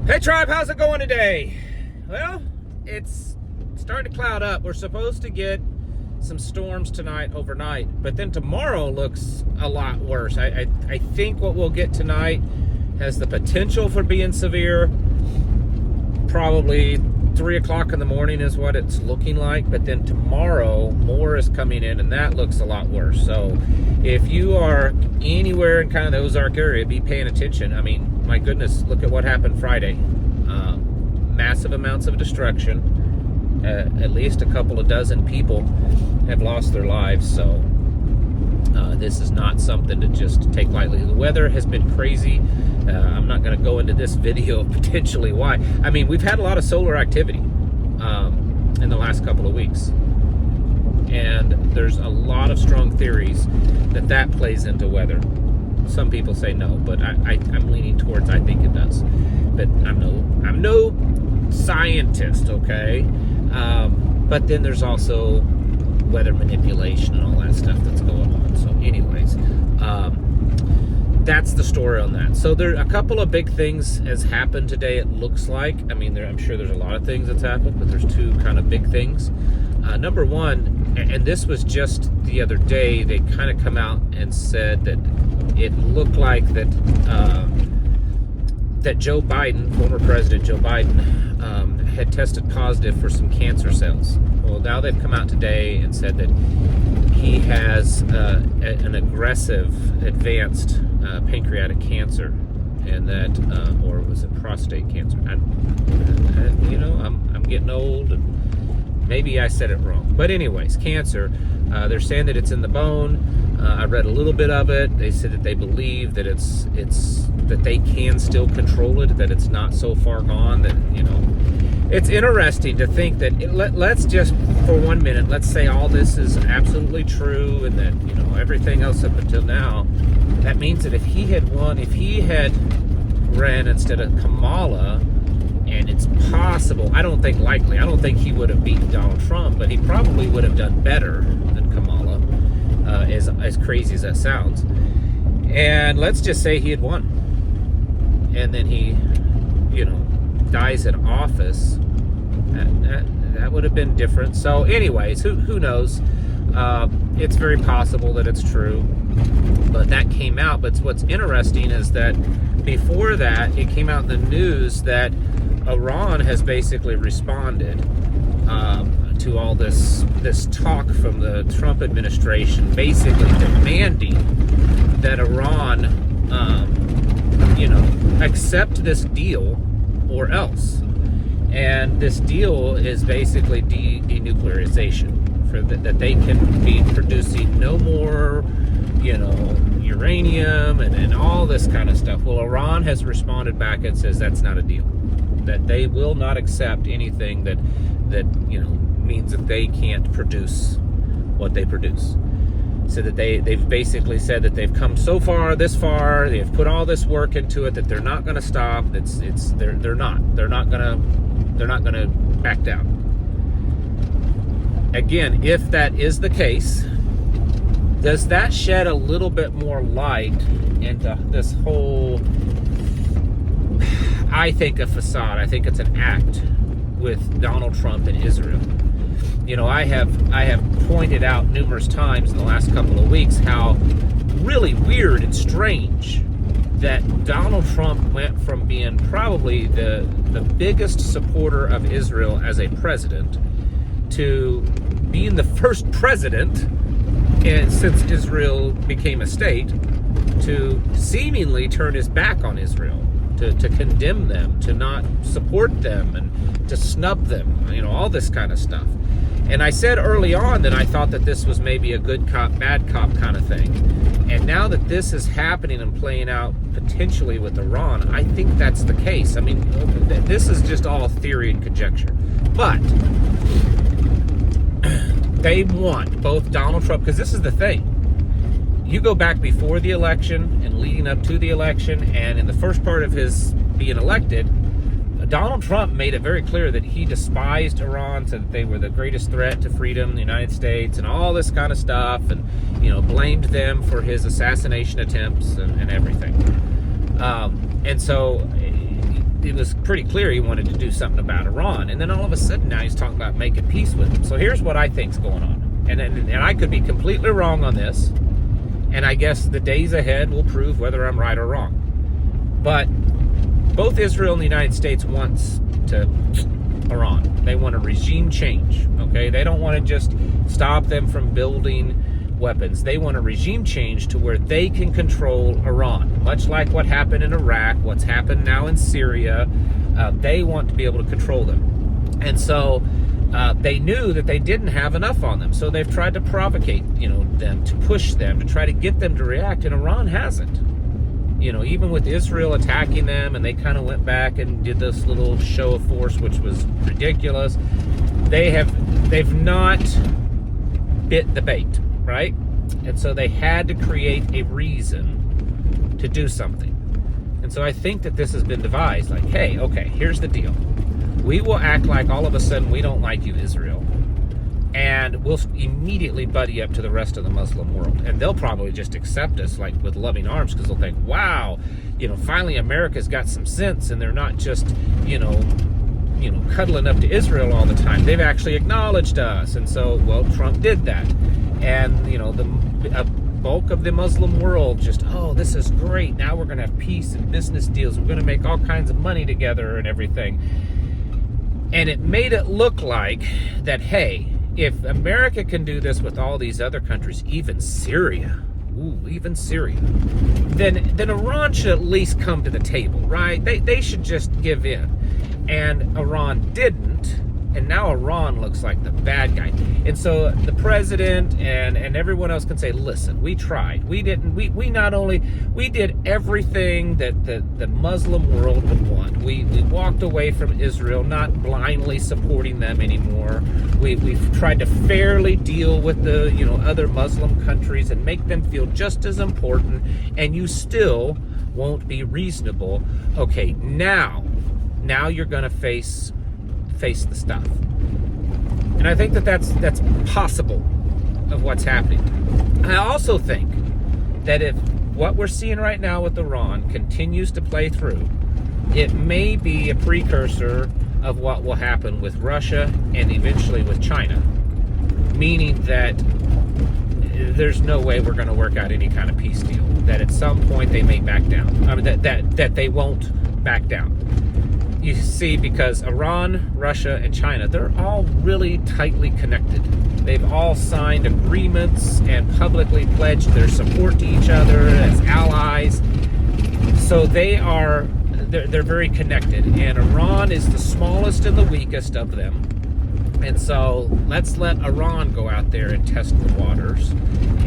Hey tribe, how's it going today? Well, it's starting to cloud up. We're supposed to get some storms tonight overnight, but then tomorrow looks a lot worse. I think what we'll get tonight has the potential for being severe. Probably 3 o'clock in the morning is what it's looking like, but then tomorrow more is coming in and that looks a lot worse. So if you are anywhere in kind of the Ozark area, be paying attention. I mean, my goodness, look at what happened Friday. Massive amounts of destruction. At least a couple of dozen people have lost their lives. So this is not something to just take lightly. The weather has been crazy. I'm not going to go into this video of potentially why. I mean, we've had a lot of solar activity in the last couple of weeks. And there's a lot of strong theories that plays into weather. Some people say no, but I'm leaning towards I think it does. But I'm no scientist, okay? But then there's also weather manipulation and all that stuff that's going on. So anyways, that's the story on that. So there a couple of big things has happened today, it looks like. I mean, I'm sure there's a lot of things that's happened, but there's two kind of big things. Number one, and this was just the other day, they kind of come out and said that it looked like that that Joe Biden, former President Joe Biden, had tested positive for some cancer cells. Well, now they've come out today and said that he has an aggressive, advanced pancreatic cancer, and that, or was it prostate cancer? I'm getting old, and maybe I said it wrong. But anyways, cancer. They're saying that it's in the bone. I read a little bit of it. They said that they believe that it's that they can still control it, that it's not so far gone that, it's interesting to think that let's just for 1 minute, let's say all this is absolutely true and that, everything else up until now, that means that if he had ran instead of Kamala, and it's possible, I don't think he would have beaten Donald Trump, but he probably would have done better than Kamala, as crazy as that sounds. And let's just say he had won. And then he, dies in office. That would have been different. So anyways, who knows? It's very possible that it's true. But that came out. But what's interesting is that before that, it came out in the news that Iran has basically responded to all this talk from the Trump administration, basically demanding that Iran, accept this deal or else. And this deal is basically denuclearization, for that they can be producing no more, uranium and all this kind of stuff. Well, Iran has responded back and says that's not a deal. That they will not accept anything that means that they can't produce what they produce. So that they've basically said that they've come this far, they've put all this work into it, that they're not going to stop. They're not going to back down. Again, if that is the case, does that shed a little bit more light into this whole, I think, a facade? I think it's an act with Donald Trump and Israel. I have pointed out numerous times in the last couple of weeks how really weird and strange that Donald Trump went from being probably the biggest supporter of Israel as a president to being the first president since Israel became a state to seemingly turn his back on Israel, to condemn them, to not support them, and to snub them, all this kind of stuff. And I said early on that I thought that this was maybe a good cop, bad cop kind of thing. And now that this is happening and playing out potentially with Iran, I think that's the case. I mean, this is just all theory and conjecture. But they want both Donald Trump, because this is the thing. You go back before the election and leading up to the election, and in the first part of his being elected, Donald Trump made it very clear that he despised Iran, said that they were the greatest threat to freedom in the United States and all this kind of stuff, and blamed them for his assassination attempts and everything. And so it was pretty clear he wanted to do something about Iran. And then all of a sudden now he's talking about making peace with them. So here's what I think's going on. And I could be completely wrong on this. And I guess the days ahead will prove whether I'm right or wrong. But both Israel and the United States wants to Iran. They want a regime change, okay? They don't want to just stop them from building weapons. They want a regime change to where they can control Iran, much like what happened in Iraq, what's happened now in Syria. They want to be able to control them. And so they knew that they didn't have enough on them. So they've tried to provocate, them, to push them, to try to get them to react, and Iran hasn't. Even with Israel attacking them, and they kind of went back and did this little show of force, which was ridiculous. They've not bit the bait, right? And so they had to create a reason to do something. And so I think that this has been devised, like, hey, okay, here's the deal. We will act like all of a sudden we don't like you, Israel, and we'll immediately buddy up to the rest of the Muslim world. And they'll probably just accept us like with loving arms, because they'll think, wow, finally America's got some sense, and they're not just, cuddling up to Israel all the time. They've actually acknowledged us. And so, well, Trump did that. And, a bulk of the Muslim world just, oh, this is great. Now we're going to have peace and business deals. We're going to make all kinds of money together and everything. And it made it look like that, hey, if America can do this with all these other countries, even Syria, then Iran should at least come to the table, right? They should just give in. And Iran didn't, and now Iran looks like the bad guy. And so the president and everyone else can say, listen, we tried. We didn't, we did everything that the Muslim world would want. We walked away from Israel, not blindly supporting them anymore. We've tried to fairly deal with the, other Muslim countries and make them feel just as important, and you still won't be reasonable. Okay, now you're going to face the stuff. And I think that's possible of what's happening. I also think that if what we're seeing right now with Iran continues to play through, it may be a precursor of what will happen with Russia and eventually with China, meaning that there's no way we're going to work out any kind of peace deal, that at some point they may back down. I mean, that they won't back down. You see, because Iran, Russia, and China, they're all really tightly connected. They've all signed agreements and publicly pledged their support to each other as allies. So they're very connected. And Iran is the smallest and the weakest of them. And so let's let Iran go out there and test the waters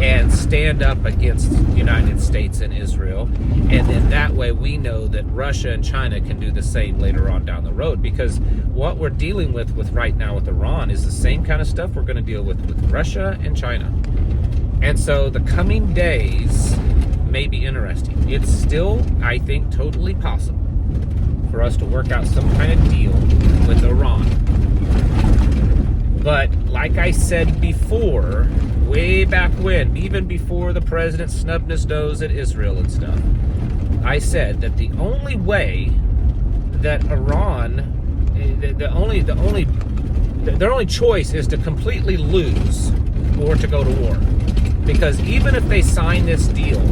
and stand up against the United States and Israel. And then that way we know that Russia and China can do the same later on down the road, because what we're dealing with right now with Iran is the same kind of stuff we're going to deal with Russia and China. And so the coming days may be interesting. It's still, I think, totally possible for us to work out some kind of deal with Iran. But like I said before, way back when, even before the president snubbed his nose at Israel and stuff, I said that the only way that Iran, their only choice is to completely lose or to go to war. Because even if they sign this deal,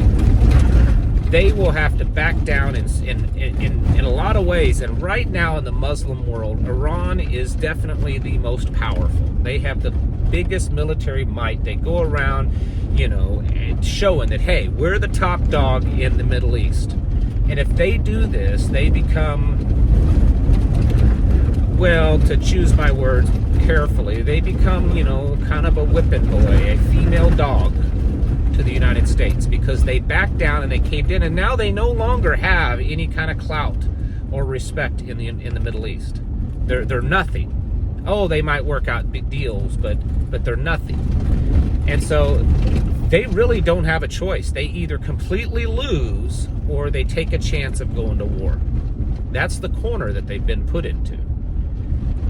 they will have to back down in a lot of ways. And right now in the Muslim world, Iran is definitely the most powerful. They have the biggest military might. They go around, showing that, hey, we're the top dog in the Middle East. And if they do this, they become, well, to choose my words carefully, they become, kind of a whipping boy, a female dog to the United States, because they backed down and they caved in, and now they no longer have any kind of clout or respect in the Middle East. They're nothing. Oh, they might work out big deals, but they're nothing. And so they really don't have a choice. They either completely lose or they take a chance of going to war. That's the corner that they've been put into.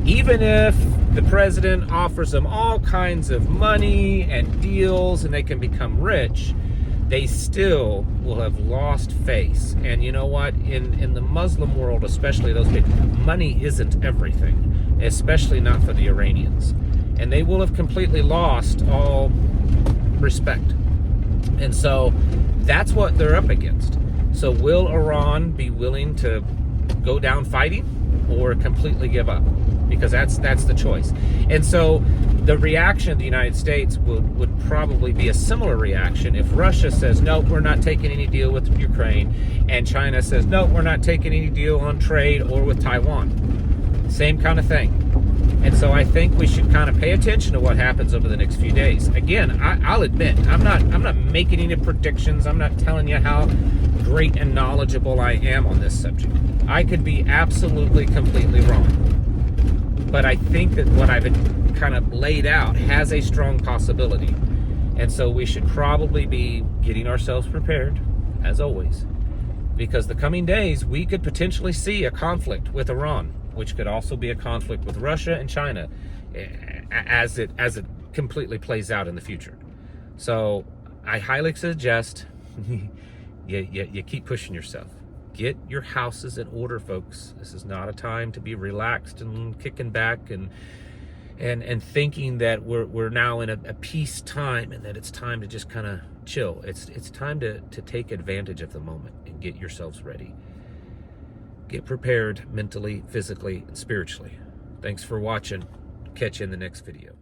Even if the president offers them all kinds of money and deals and they can become rich, they still will have lost face. And you know what? In the Muslim world, especially those people, money isn't everything, especially not for the Iranians. And they will have completely lost all respect. And so that's what they're up against. So will Iran be willing to go down fighting or completely give up? Because that's the choice. And so the reaction of the United States would probably be a similar reaction if Russia says, no, we're not taking any deal with Ukraine, and China says, no, we're not taking any deal on trade or with Taiwan. Same kind of thing. And so I think we should kind of pay attention to what happens over the next few days. Again, I'll admit, I'm not making any predictions. I'm not telling you how great and knowledgeable I am on this subject. I could be absolutely, completely wrong. But I think that what I've kind of laid out has a strong possibility. And so we should probably be getting ourselves prepared, as always, because the coming days, we could potentially see a conflict with Iran, which could also be a conflict with Russia and China as it completely plays out in the future. So I highly suggest you keep pushing yourself. Get your houses in order, folks. This is not a time to be relaxed and kicking back and thinking that we're now in a peace time and that it's time to just kind of chill. It's time to take advantage of the moment and get yourselves ready. Get prepared mentally, physically, and spiritually. Thanks for watching. Catch you in the next video.